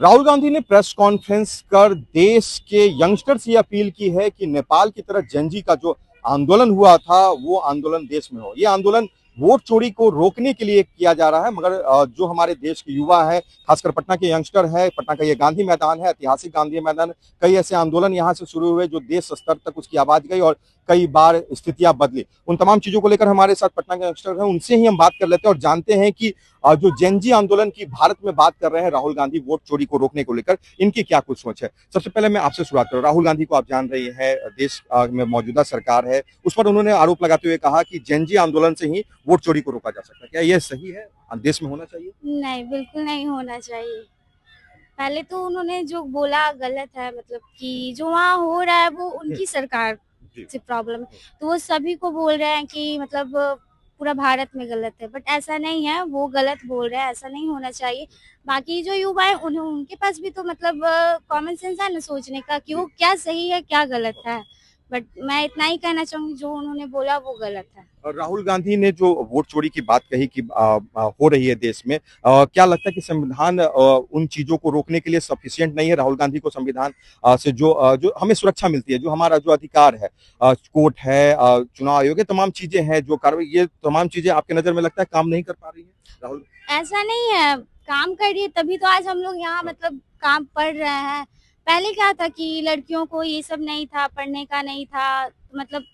राहुल गांधी ने press conference कर देश के यंगस्टर से अपील की है कि नेपाल की तरह जेनजी का जो आंदोलन हुआ था वो आंदोलन देश में हो। ये आंदोलन वोट चोरी को रोकने के लिए किया जा रहा है, मगर जो हमारे देश के युवा है, खासकर पटना के यंगस्टर है, पटना का ये गांधी मैदान है, ऐतिहासिक गांधी मैदान, कई ऐसे आंदोलन यहाँ से शुरू हुए जो देश स्तर तक उसकी आवाज गई और कई बार स्थितियां बदली। उन तमाम चीजों को लेकर हमारे साथ पटना के यंगस्टर हैं, उनसे ही हम बात कर लेते हैं और जानते हैं कि जो जेनजी आंदोलन की भारत में बात कर रहे हैं राहुल गांधी वोट चोरी को रोकने को लेकर, इनकी क्या कुछ सोच है। सबसे पहले मैं आपसे शुरुआत करूं। राहुल गांधी को आप जान रही हैं, देश में मौजूदा सरकार है, उस पर उन्होंने आरोप लगाते हुए कहा कि जेनजी आंदोलन से ही वोट चोरी को रोका जा सकता है। क्या यह सही है, देश में होना चाहिए? नहीं, बिल्कुल नहीं होना चाहिए। पहले तो उन्होंने जो बोला गलत है, मतलब कि जो वहाँ हो रहा है वो उनकी सरकार जी। से प्रॉब्लम है। तो वो सभी को बोल रहे हैं कि मतलब पूरा भारत में गलत है, बट ऐसा नहीं है, वो गलत बोल रहे हैं, ऐसा नहीं होना चाहिए। बाकी जो युवा है उनके पास भी तो मतलब कॉमन सेंस है ना सोचने का कि वो क्या सही है क्या गलत है। बट मैं इतना ही कहना चाहूंगी जो उन्होंने बोला वो गलत है। और राहुल गांधी ने जो वोट चोरी की बात कही कि हो रही है देश में, क्या लगता है कि संविधान उन चीजों को रोकने के लिए सफिशिएंट नहीं है? राहुल गांधी को संविधान से जो हमें सुरक्षा मिलती है, जो हमारा जो अधिकार है, कोर्ट है, चुनाव आयोग है, तमाम चीजें हैं जो कार्रवाई, ये तमाम चीजें आपके नजर में लगता है काम नहीं कर पा रही है राहुल? ऐसा नहीं है, काम करिए तभी तो आज हम लोग यहाँ मतलब काम पढ़ रहे हैं। पहले क्या था कि लड़कियों को ये सब नहीं था, पढ़ने का नहीं था, मतलब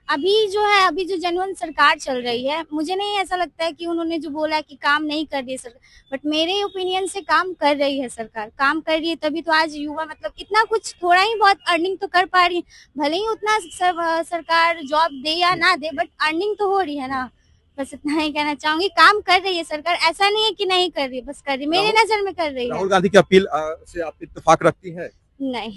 अभी जो है, अभी जो जनवन सरकार चल रही है, मुझे नहीं ऐसा लगता है कि उन्होंने जो बोला कि काम नहीं कर रही है सरकार, बट मेरे ओपिनियन से काम कर रही है सरकार, काम कर रही है तभी तो आज युवा मतलब इतना कुछ थोड़ा ही बहुत अर्निंग तो कर पा रही है। भले ही उतना सरकार जॉब दे या ना दे, बट अर्निंग तो हो रही है ना। बस इतना ही कहना चाहूंगी, काम कर रही है सरकार, ऐसा नहीं है कि नहीं कर रही है, बस कर रही है, मेरे राहुल नजर में कर रही है। राहुल गांधी की अपील से आप इत्तेफाक रखती हैं? नहीं।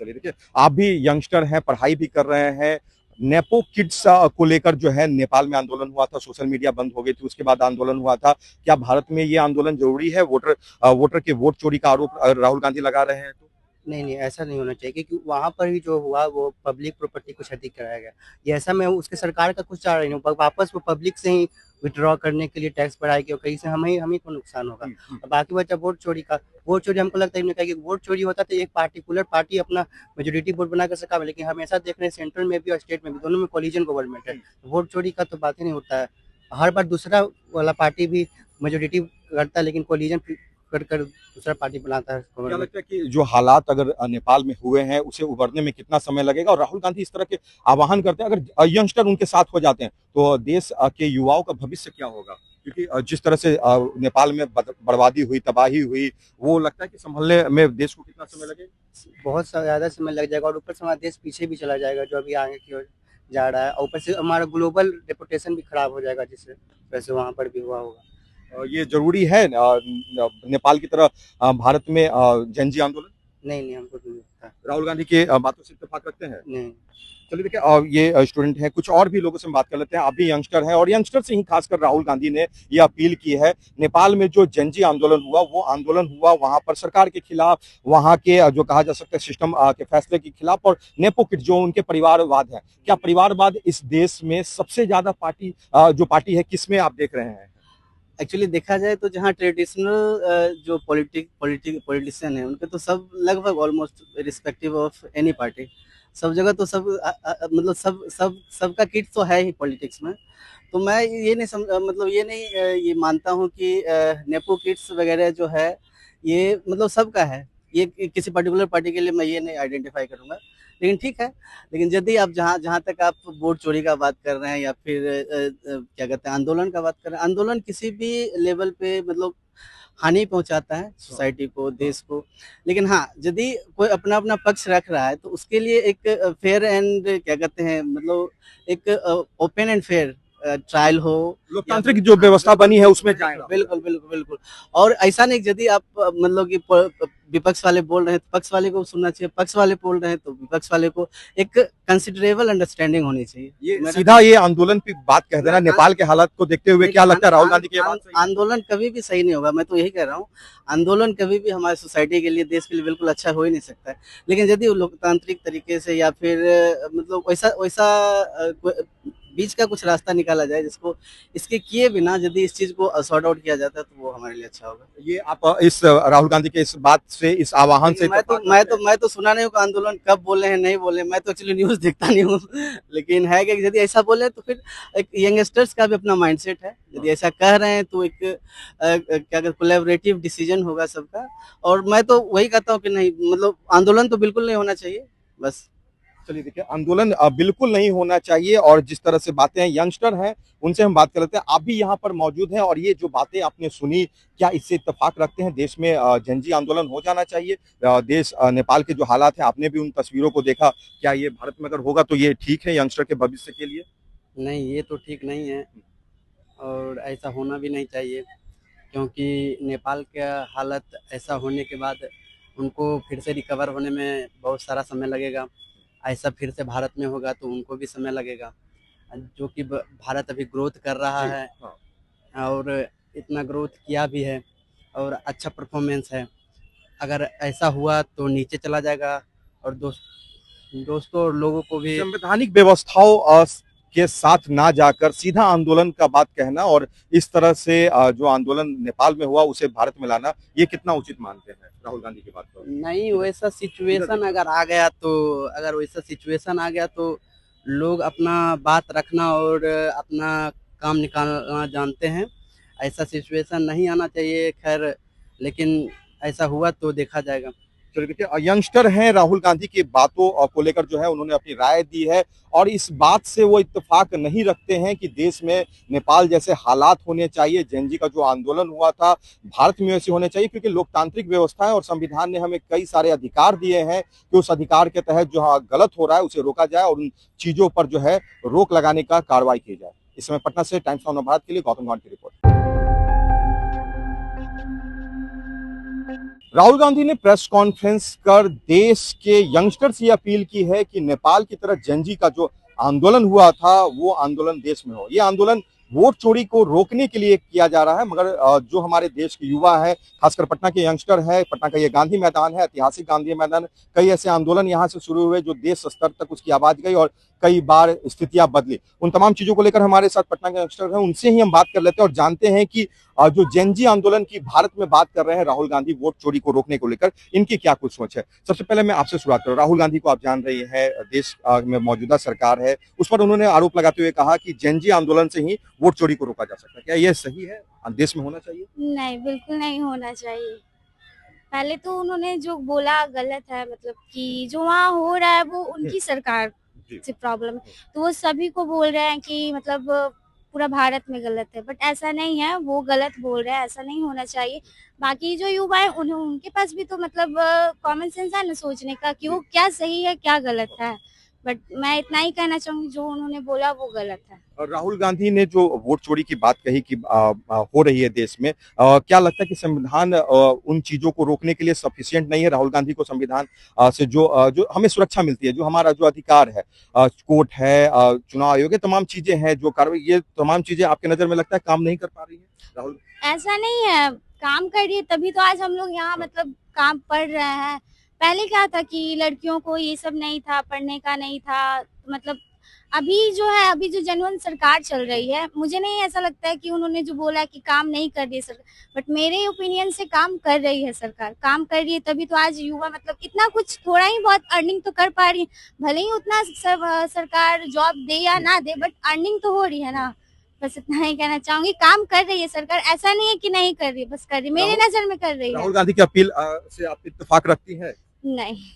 चलिए, देखिए, आप भी यंगस्टर हैं, पढ़ाई भी कर रहे हैं। नेपो किड्स को लेकर जो है नेपाल में आंदोलन हुआ था, सोशल मीडिया बंद हो गई थी, उसके बाद आंदोलन हुआ था। क्या भारत में ये आंदोलन जरूरी है? वोटर के वोट चोरी का आरोप राहुल गांधी लगा रहे हैं तो? नहीं, नहीं, ऐसा नहीं होना चाहिए क्योंकि वहाँ पर भी जो हुआ वो पब्लिक प्रॉपर्टी को क्षति कराया गया। ये ऐसा मैं उसके सरकार का कुछ चाह रही हूँ, वापस वो पब्लिक से ही विथड्रॉ करने के लिए टैक्स बढ़ाएगी और कहीं से हमें को नुकसान होगा। और बाकी बचा वोट चोरी का, वोट चोरी हमको लगता है कि वोट चोरी होता तो एक पार्टिकुलर पार्टी अपना मेजोरिटी वोट बना कर सका, लेकिन हमेशा देख रहे हैं सेंट्रल में भी और स्टेट में भी, दोनों में कोलिजन गवर्नमेंट है। वोट चोरी का तो बात ही नहीं होता है। हर बार दूसरा वाला पार्टी भी मेजोरिटी करता है, लेकिन कोलिजन कर कर दूसरा पार्टी बनाता है क्या गवर्नमेंट। लगता है कि जो हालात अगर नेपाल में हुए हैं उसे उभरने में कितना समय लगेगा? और राहुल गांधी इस तरह के आह्वान करते हैं, अगर यंगस्टर उनके साथ हो जाते हैं तो देश के युवाओं का भविष्य क्या होगा? क्योंकि जिस तरह से नेपाल में बर्बादी हुई, तबाही हुई, वो लगता है कि संभलने में देश को कितना समय लगेगा? बहुत ज़्यादा समय लग जाएगा और ऊपर से हमारा देश पीछे भी चला जाएगा जो अभी आगे की ओर जा रहा है, और ऊपर से हमारा ग्लोबल रेपुटेशन भी खराब हो जाएगा जिससे वैसे वहाँ पर भी हुआ होगा। ये जरूरी है नेपाल की तरह भारत में जनजी आंदोलन? नहीं, नहीं, हमको तो नहीं लगता। राहुल गांधी के बातों से इत्तेफाक रखते हैं? नहीं। चलिए, देखिए, ये स्टूडेंट हैं, कुछ और भी लोगों से हम बात कर लेते हैं। आप भी यंगस्टर हैं और यंगस्टर से ही खासकर राहुल गांधी ने ये अपील की है। नेपाल में जो जनजी आंदोलन हुआ, वो आंदोलन हुआ वहां पर सरकार के खिलाफ, वहां के जो कहा जा सकता है सिस्टम के फैसले के खिलाफ, और नेपो किड जो उनके परिवारवाद है। क्या परिवारवाद इस देश में सबसे ज्यादा पार्टी जो पार्टी है, किसमें आप देख रहे हैं? एक्चुअली देखा जाए तो जहाँ ट्रेडिशनल जो पॉलिटिशियन है उनके तो सब लगभग almost respective of any party, सब जगह तो सब मतलब सबका किट तो है ही पॉलिटिक्स में। तो मैं ये नहीं मतलब ये नहीं ये मानता हूँ कि नेपो किड्स वगैरह जो है ये मतलब सबका है, ये किसी पर्टिकुलर पार्टी के लिए मैं ये नहीं आइडेंटिफाई करूँगा। लेकिन ठीक है, लेकिन यदि आप जहाँ जहाँ तक आप वोट चोरी का बात कर रहे हैं या फिर क्या कहते हैं आंदोलन का बात कर रहे हैं, आंदोलन किसी भी लेवल पे मतलब हानि पहुंचाता है सोसाइटी को, देश को। लेकिन हाँ, यदि कोई अपना अपना पक्ष रख रहा है तो उसके लिए एक फेयर एंड क्या कहते हैं मतलब एक ओपन एंड फेयर ट्रायल हो, लोकतांत्रिक जो व्यवस्था बनी है उसमें जाएगा। बिल्कुल, बिल्कुल, बिल्कुल। और ऐसा नहीं यदि आप मतलब कि विपक्ष वाले बोल रहे हैं तो पक्ष वाले को सुनना चाहिए, पक्ष वाले बोल रहे हैं तो विपक्ष वाले को एक कंसिडरेबल अंडरस्टैंडिंग होनी चाहिए। ये सीधा ये आंदोलन की बात कह देना नेपाल के हालात को देखते हुए, क्या लगता है राहुल गांधी की ये बात सही है? आंदोलन कभी भी सही नहीं होगा, मैं तो यही कह रहा हूँ। आंदोलन कभी भी हमारे सोसाइटी के लिए, देश के लिए बिल्कुल अच्छा हो ही नहीं सकता है। लेकिन यदि वो लोकतांत्रिक तरीके से या फिर मतलब वैसा वैसा बीच का कुछ रास्ता निकाला जाए जिसको इसके किए बिना यदि इस चीज को सॉर्ट आउट किया जाता है तो वो हमारे लिए अच्छा होगा। ये आप इस राहुल गांधी के इस बात से, इस आह्वान से मैं तो सुना नहीं हूँ कि आंदोलन कब बोले हैं नहीं बोले, मैं तो एक्चुअली न्यूज देखता नहीं हूँ लेकिन है कि यदि ऐसा बोले तो फिर एक यंगस्टर्स का भी अपना माइंडसेट है, यदि ऐसा कह रहे हैं तो एक क्या कहते कोलैबोरेटिव डिसीजन होगा सबका। और मैं तो वही कहता हूँ कि नहीं, मतलब आंदोलन तो बिल्कुल नहीं होना चाहिए बस। चलिए देखिए, आंदोलन बिल्कुल नहीं होना चाहिए, और जिस तरह से बातें हैं, यंगस्टर हैं, उनसे हम बात कर लेते हैं। आप भी यहाँ पर मौजूद हैं और ये जो बातें आपने सुनी, क्या इससे इत्तेफाक रखते हैं देश में जनजी आंदोलन हो जाना चाहिए? देश नेपाल के जो हालात हैं, आपने भी उन तस्वीरों को देखा, क्या ये भारत में अगर होगा तो ये ठीक है यंगस्टर के भविष्य के लिए? नहीं, ये तो ठीक नहीं है और ऐसा होना भी नहीं चाहिए, क्योंकि नेपाल का हालत ऐसा होने के बाद उनको फिर से रिकवर होने में बहुत सारा समय लगेगा। ऐसा फिर से भारत में होगा तो उनको भी समय लगेगा, जो कि भारत अभी ग्रोथ कर रहा है और इतना ग्रोथ किया भी है और अच्छा परफॉर्मेंस है। अगर ऐसा हुआ तो नीचे चला जाएगा और दोस्तों और लोगों को भी संवैधानिक व्यवस्थाओं के साथ ना जाकर सीधा आंदोलन का बात कहना और इस तरह से जो आंदोलन नेपाल में हुआ उसे भारत में लाना, ये कितना उचित मानते हैं राहुल गांधी की बात को? नहीं, वैसा सिचुएशन अगर वैसा सिचुएशन आ गया तो लोग अपना बात रखना और अपना काम निकालना जानते हैं। ऐसा सिचुएशन नहीं आना चाहिए खैर, लेकिन ऐसा हुआ तो देखा जाएगा। तो देखिए, यंगस्टर हैं, राहुल गांधी की बातों को लेकर जो है उन्होंने अपनी राय दी है, और इस बात से वो इत्तेफाक नहीं रखते हैं कि देश में नेपाल जैसे हालात होने चाहिए। जेनजी का जो आंदोलन हुआ था भारत में वैसे होने चाहिए, क्योंकि लोकतांत्रिक व्यवस्था है और संविधान ने हमें कई सारे अधिकार दिए हैं कि उस अधिकार के तहत जो गलत हो रहा है उसे रोका जाए और उन चीजों पर जो है रोक लगाने का कार्रवाई की जाए। इस समय पटना से टाइम्स ऑफ नवभारत के लिए गौतम गौड़ की रिपोर्ट। राहुल गांधी ने प्रेस कॉन्फ्रेंस कर देश के यंगस्टर से अपील की है कि नेपाल की तरह जेनजी का जो आंदोलन हुआ था वो आंदोलन देश में हो। ये आंदोलन वोट चोरी को रोकने के लिए किया जा रहा है, मगर जो हमारे देश के युवा है, खासकर पटना के यंगस्टर है, पटना का ये गांधी मैदान है, ऐतिहासिक गांधी मैदान, कई ऐसे आंदोलन यहाँ से शुरू हुए जो देश स्तर तक उसकी आवाज गई और कई बार स्थितियां बदली। उन तमाम चीजों को लेकर हमारे साथ पटना के यंगस्टर हैं, उनसे ही हम बात कर लेते हैं और जानते हैं कि जो जेनजी आंदोलन की भारत में बात कर रहे हैं राहुल गांधी वोट चोरी को रोकने को लेकर, इनकी क्या कुछ सोच है। सबसे पहले मैं आपसे शुरुआत करूं, राहुल गांधी को आप जान रही हैं, देश में मौजूदा सरकार है, उस पर उन्होंने आरोप लगाते हुए कहा कि जेनजी आंदोलन से ही वोट चोरी को रोका जा सकता है। क्या यह सही है? देश में होना चाहिए? नहीं, बिल्कुल नहीं होना चाहिए। पहले तो उन्होंने जो बोला गलत है, मतलब कि जो वहाँ हो रहा है वो उनकी सरकार से प्रॉब्लम है, तो वो सभी को बोल रहे हैं कि मतलब पूरा भारत में गलत है, बट ऐसा नहीं है, वो गलत बोल रहे हैं, ऐसा नहीं होना चाहिए। बाकी जो युवा है उनके पास भी तो मतलब कॉमन सेंस है ना सोचने का कि वो क्या सही है क्या गलत है, बट मैं इतना ही कहना चाहूंगी जो उन्होंने बोला वो गलत है। और राहुल गांधी ने जो वोट चोरी की बात कही कि हो रही है देश में, क्या लगता है कि संविधान उन चीजों को रोकने के लिए सफिशिएंट नहीं है? राहुल गांधी को संविधान से जो हमें सुरक्षा मिलती है, जो हमारा जो अधिकार है, कोर्ट है, चुनाव आयोग है, तमाम चीजें हैं जो कार्रवाई, ये तमाम चीजें आपके नजर में लगता है काम नहीं कर पा रही है राहुल? ऐसा नहीं है, काम कर रही है तभी तो आज हम लोग यहाँ मतलब काम पढ़ रहे हैं। पहले क्या था कि लड़कियों को ये सब नहीं था, पढ़ने का नहीं था, मतलब अभी जो है, अभी जो जेन्युइन सरकार चल रही है, मुझे नहीं ऐसा लगता है कि उन्होंने जो बोला कि काम नहीं कर रही है सरकार, बट मेरे ओपिनियन से काम कर रही है सरकार, काम कर रही है तभी तो आज युवा मतलब इतना कुछ थोड़ा ही बहुत अर्निंग तो कर पा रही है। भले ही उतना सरकार जॉब दे या ना दे, बट अर्निंग तो हो रही है ना, बस इतना ही कहना चाहूंगी। काम कर रही है सरकार, ऐसा नहीं है कि नहीं कर रही, बस कर रही, मेरे नजर में कर रही है। राहुल गांधी की अपील से आप इत्तेफाक रखती है? नहीं।